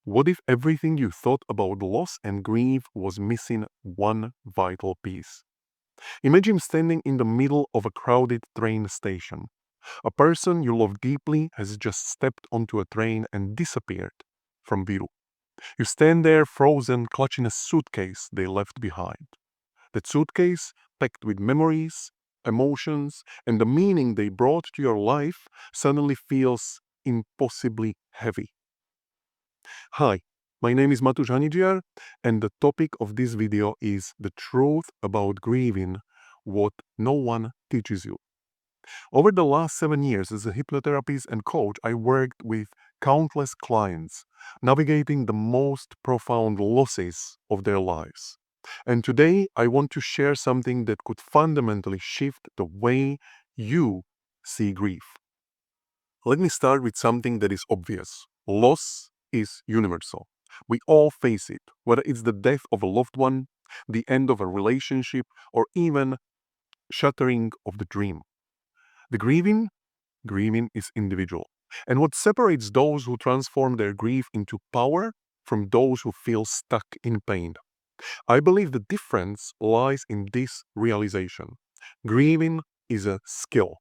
What if everything you thought about loss and grief was missing one vital piece? Imagine standing in the middle of a crowded train station. A person you love deeply has just stepped onto a train and disappeared from view. You stand there frozen, clutching a suitcase they left behind. That suitcase, packed with memories, emotions, and the meaning they brought to your life, suddenly feels impossibly heavy. Hi, my name is Matusz Hanidziar, and the topic of this video is the truth about grieving, what no one teaches you. Over the last 7 years as a hypnotherapist and coach, I worked with countless clients, navigating the most profound losses of their lives. And today, I want to share something that could fundamentally shift the way you see grief. Let me start with something that is obvious. Loss is universal. We all face it, whether it's the death of a loved one, the end of a relationship, or even shattering of the dream. The grieving is individual. And what separates those who transform their grief into power from those who feel stuck in pain? I believe the difference lies in this realization. Grieving is a skill.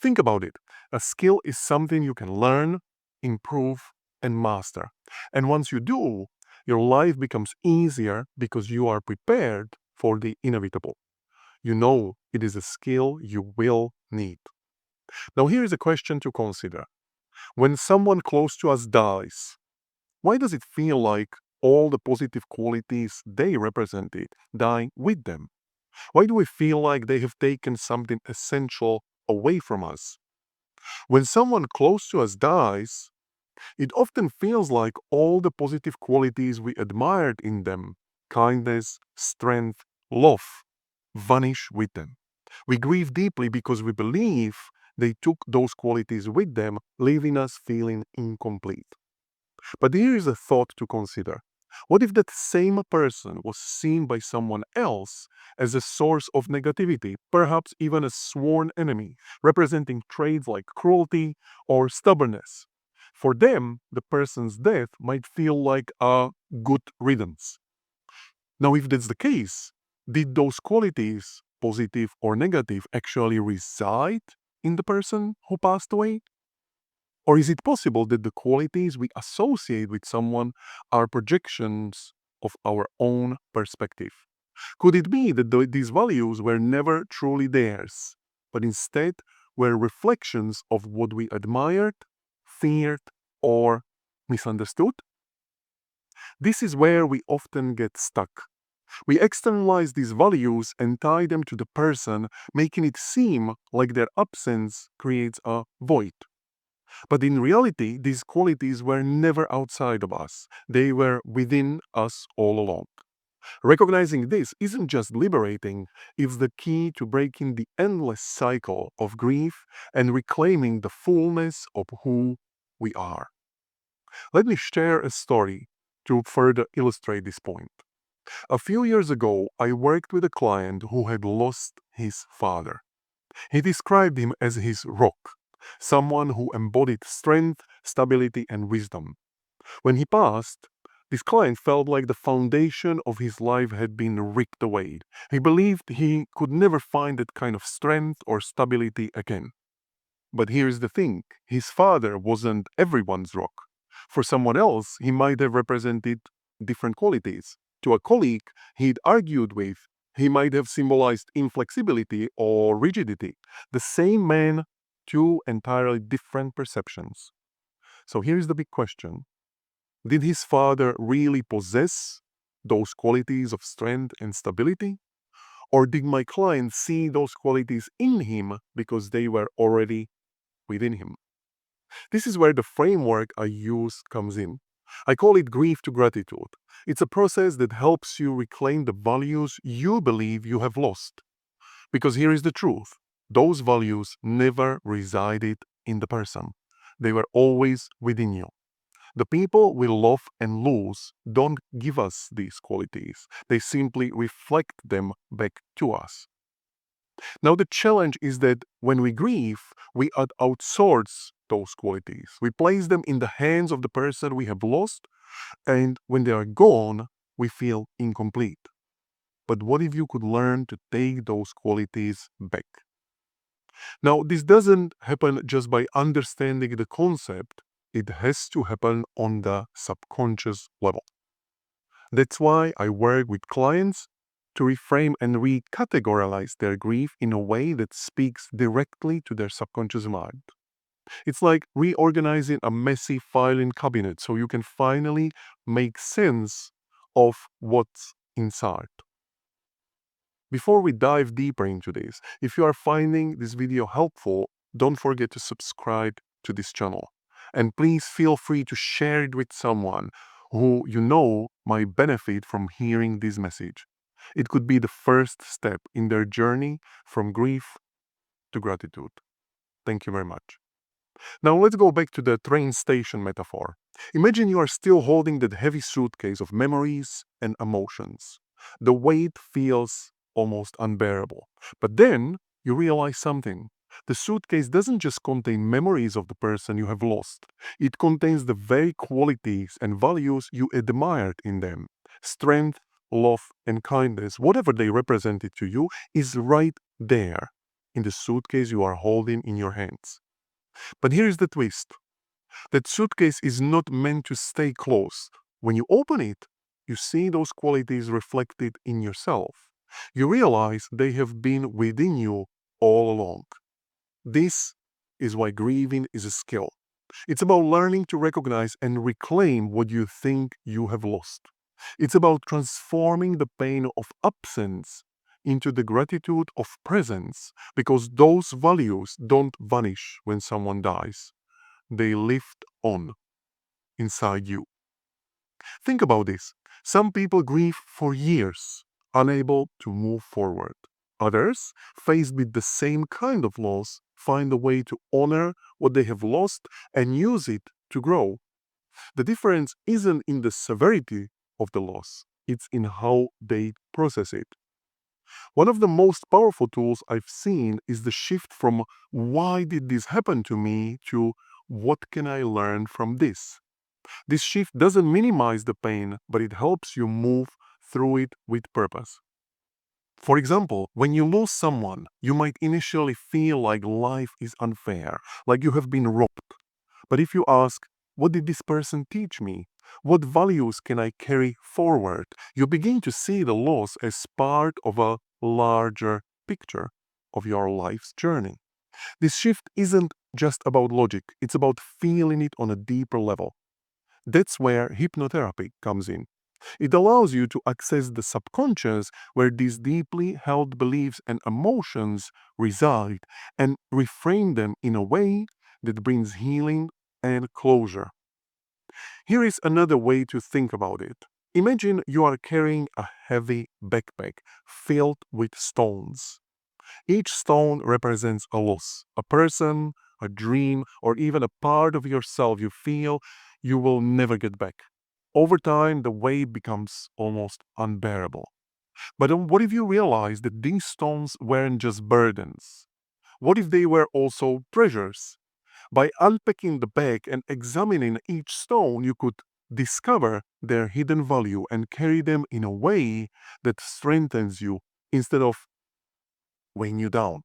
Think about it. A skill is something you can learn, improve, and master. And once you do, your life becomes easier because you are prepared for the inevitable. You know it is a skill you will need. Now, here is a question to consider. When someone close to us dies, why does it feel like all the positive qualities they represented die with them? Why do we feel like they have taken something essential away from us? When someone close to us dies, it often feels like all the positive qualities we admired in them, kindness, strength, love, vanish with them. We grieve deeply because we believe they took those qualities with them, leaving us feeling incomplete. But here is a thought to consider. What if that same person was seen by someone else as a source of negativity, perhaps even a sworn enemy, representing traits like cruelty or stubbornness? For them, the person's death might feel like a good riddance. Now, if that's the case, did those qualities, positive or negative, actually reside in the person who passed away? Or is it possible that the qualities we associate with someone are projections of our own perspective? Could it be that these values were never truly theirs, but instead were reflections of what we admired, feared, or misunderstood? This is where we often get stuck. We externalize these values and tie them to the person, making it seem like their absence creates a void. But in reality, these qualities were never outside of us. They were within us all along. Recognizing this isn't just liberating, it's the key to breaking the endless cycle of grief and reclaiming the fullness of who we are. Let me share a story to further illustrate this point. A few years ago, I worked with a client who had lost his father. He described him as his rock, someone who embodied strength, stability, and wisdom. When he passed, this client felt like the foundation of his life had been ripped away. He believed he could never find that kind of strength or stability again. But here's the thing, his father wasn't everyone's rock. For someone else, he might have represented different qualities. To a colleague he'd argued with, he might have symbolized inflexibility or rigidity. The same man, two entirely different perceptions. So here's the big question. Did his father really possess those qualities of strength and stability? Or did my client see those qualities in him because they were already within him? This is where the framework I use comes in. I call it grief to gratitude. It's a process that helps you reclaim the values you believe you have lost. Because here is the truth. Those values never resided in the person. They were always within you. The people we love and lose don't give us these qualities. They simply reflect them back to us. Now, the challenge is that when we grieve, we outsource those qualities. We place them in the hands of the person we have lost, And when they are gone, we feel incomplete. But what if you could learn to take those qualities back? Now, this doesn't happen just by understanding the concept, it has to happen on the subconscious level. That's why I work with clients to reframe and recategorize their grief in a way that speaks directly to their subconscious mind. It's like reorganizing a messy filing cabinet so you can finally make sense of what's inside. Before we dive deeper into this, if you are finding this video helpful, don't forget to subscribe to this channel. And please feel free to share it with someone who you know might benefit from hearing this message. It could be the first step in their journey from grief to gratitude. Thank you very much. Now let's go back to the train station metaphor. Imagine you are still holding that heavy suitcase of memories and emotions. The weight feels almost unbearable. But then you realize something. The suitcase doesn't just contain memories of the person you have lost. It contains the very qualities and values you admired in them. Strength, love, and kindness, whatever they represented to you, is right there in the suitcase you are holding in your hands. But here's the twist. That suitcase is not meant to stay closed. When you open it, you see those qualities reflected in yourself. You realize they have been within you all along. This is why grieving is a skill. It's about learning to recognize and reclaim what you think you have lost. It's about transforming the pain of absence into the gratitude of presence, because those values don't vanish when someone dies. They live on inside you. Think about this. Some people grieve for years, unable to move forward. Others, faced with the same kind of loss, find a way to honor what they have lost and use it to grow. The difference isn't in the severity of the loss, it's in how they process it. One of the most powerful tools I've seen is the shift from "why did this happen to me" to "what can I learn from this?" This shift doesn't minimize the pain, but it helps you move through it with purpose. For example, when you lose someone, you might initially feel like life is unfair, like you have been robbed. But if you ask, what did this person teach me? What values can I carry forward? You begin to see the loss as part of a larger picture of your life's journey. This shift isn't just about logic, it's about feeling it on a deeper level. That's where hypnotherapy comes in. It allows you to access the subconscious, where these deeply held beliefs and emotions reside, and reframe them in a way that brings healing and closure. Here is another way to think about it. Imagine you are carrying a heavy backpack filled with stones. Each stone represents a loss, a person, a dream, or even a part of yourself you feel you will never get back. Over time, the weight becomes almost unbearable. But then what if you realize that these stones weren't just burdens? What if they were also treasures? By unpacking the bag and examining each stone, you could discover their hidden value and carry them in a way that strengthens you instead of weighing you down.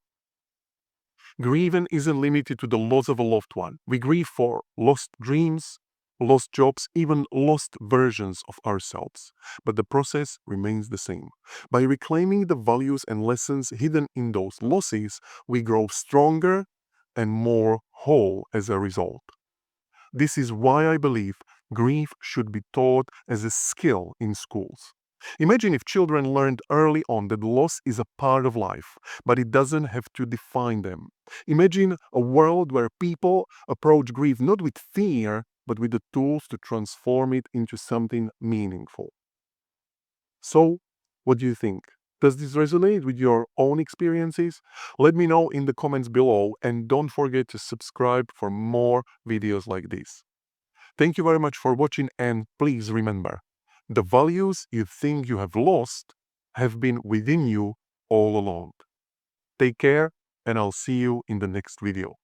Grieving isn't limited to the loss of a loved one. We grieve for lost dreams, lost jobs, even lost versions of ourselves. But the process remains the same. By reclaiming the values and lessons hidden in those losses, we grow stronger and more whole as a result. This is why I believe grief should be taught as a skill in schools. Imagine if children learned early on that loss is a part of life, but it doesn't have to define them. Imagine a world where people approach grief not with fear, but with the tools to transform it into something meaningful. So, what do you think? Does this resonate with your own experiences? Let me know in the comments below, and don't forget to subscribe for more videos like this. Thank you very much for watching, and please remember, the values you think you have lost have been within you all along. Take care, and I'll see you in the next video.